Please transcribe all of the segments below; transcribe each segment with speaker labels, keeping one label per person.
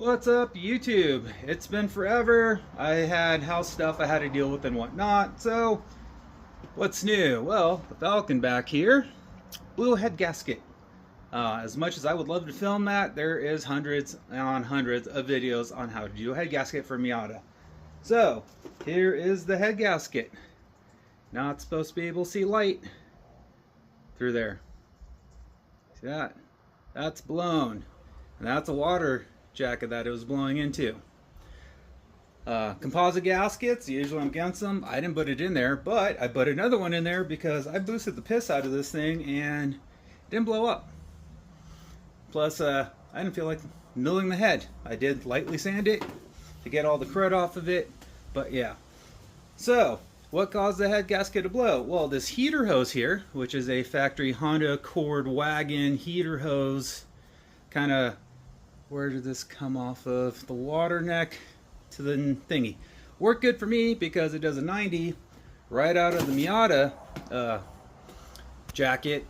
Speaker 1: What's up, YouTube? It's been forever. I had house stuff I had to deal with and whatnot. So, what's new? Well, the Falcon back here, blue head gasket. As much as I would love to film that, there is hundreds on hundreds of videos on how to do a head gasket for Miata. So, here is the head gasket. Not supposed to be able to see light through there. See that? That's blown. And that's a water jacket that it was blowing into. Composite gaskets, usually I'm against them. I didn't put it in there, but I put another one in there because I boosted the piss out of this thing and it didn't blow up. Plus, I didn't feel like milling the head. I did lightly sand it to get all the crud off of it, but yeah. So, what caused the head gasket to blow? Well, this heater hose here, which is a factory Honda Accord wagon heater hose, kind of, where did this come off of? The water neck to the thingy. Worked good for me because it does a 90 right out of the Miata jacket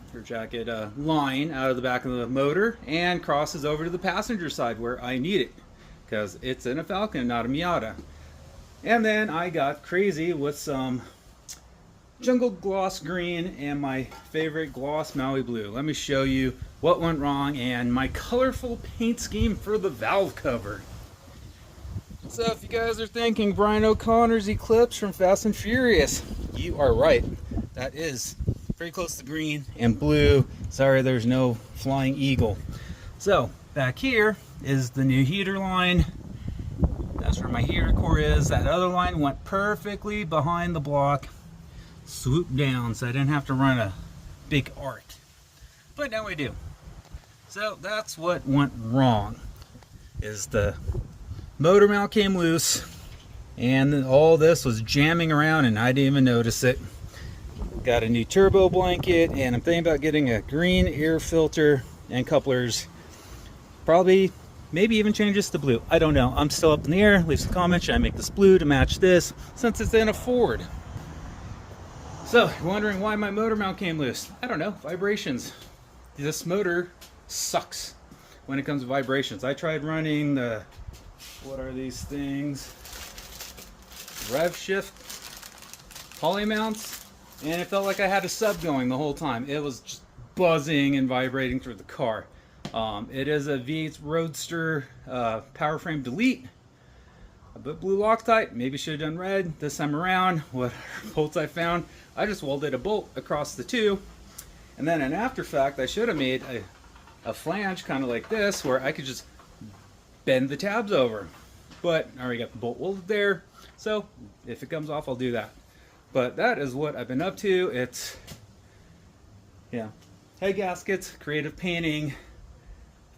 Speaker 1: line out of the back of the motor and crosses over to the passenger side where I need it because it's in a Falcon, not a Miata. And then I got crazy with some jungle gloss green and my favorite gloss Maui blue. Let me show you what went wrong and my colorful paint scheme for the valve cover. So if you guys are thinking Brian O'Connor's Eclipse from Fast and Furious, you are right. That is very close to green and blue. Sorry there's no flying eagle. So back here is the new heater line. That's where my heater core is. That other line went perfectly behind the block, swooped down, so I didn't have to run a big arc. But now we do. So that's what went wrong, is the motor mount came loose and all this was jamming around and I didn't even notice it. Got a new turbo blanket and I'm thinking about getting a green air filter and couplers. Probably, maybe even change this to blue. I don't know. I'm still up in the air. Leave some comments. Should I make this blue to match this since it's in a Ford? So, you're wondering why my motor mount came loose. I don't know. Vibrations. This motor sucks when it comes to vibrations. I tried running the, what are these things? Rev shift poly mounts, and it felt like I had a sub going the whole time. It was just buzzing and vibrating through the car. It is a V8 Roadster power frame delete. I put blue Loctite, maybe should have done red this time around. What bolts I found, I just welded a bolt across the two. And then in after fact, I should have made a flange kind of like this where I could just bend the tabs over. But I already got the bolt welded there, so if it comes off, I'll do that. But that is what I've been up to. It's, yeah, head gaskets, creative painting,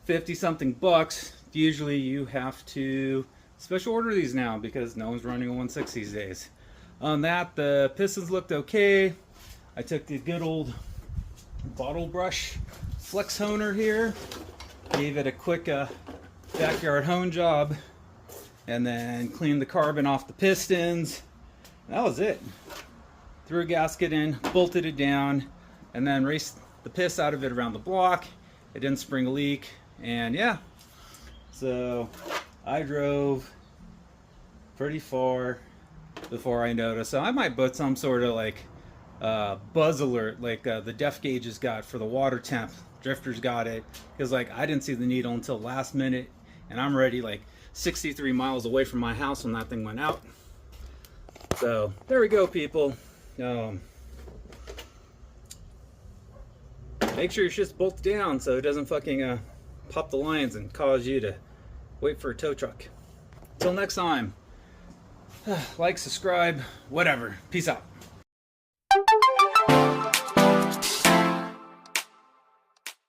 Speaker 1: 50 something bucks. Usually you have to special order these now because no one's running a 160 these days. On that, the pistons looked okay. I took the good old bottle brush flex honer here, gave it a quick backyard hone job, and then cleaned the carbon off the pistons. That was it. Threw a gasket in, bolted it down, and then raced the piss out of it around the block. It didn't spring a leak, and yeah. So I drove pretty far before I noticed. So I might put some sort of like buzz alert, like the def gauges got for the water temp. Drifters got it, because like I didn't see the needle until last minute, and I'm already like 63 miles away from my house when that thing went out. So there we go, people. Make sure your shit's bolted down so it doesn't fucking pop the lines and cause you to wait for a tow truck. Till next time, like, subscribe, whatever. Peace out.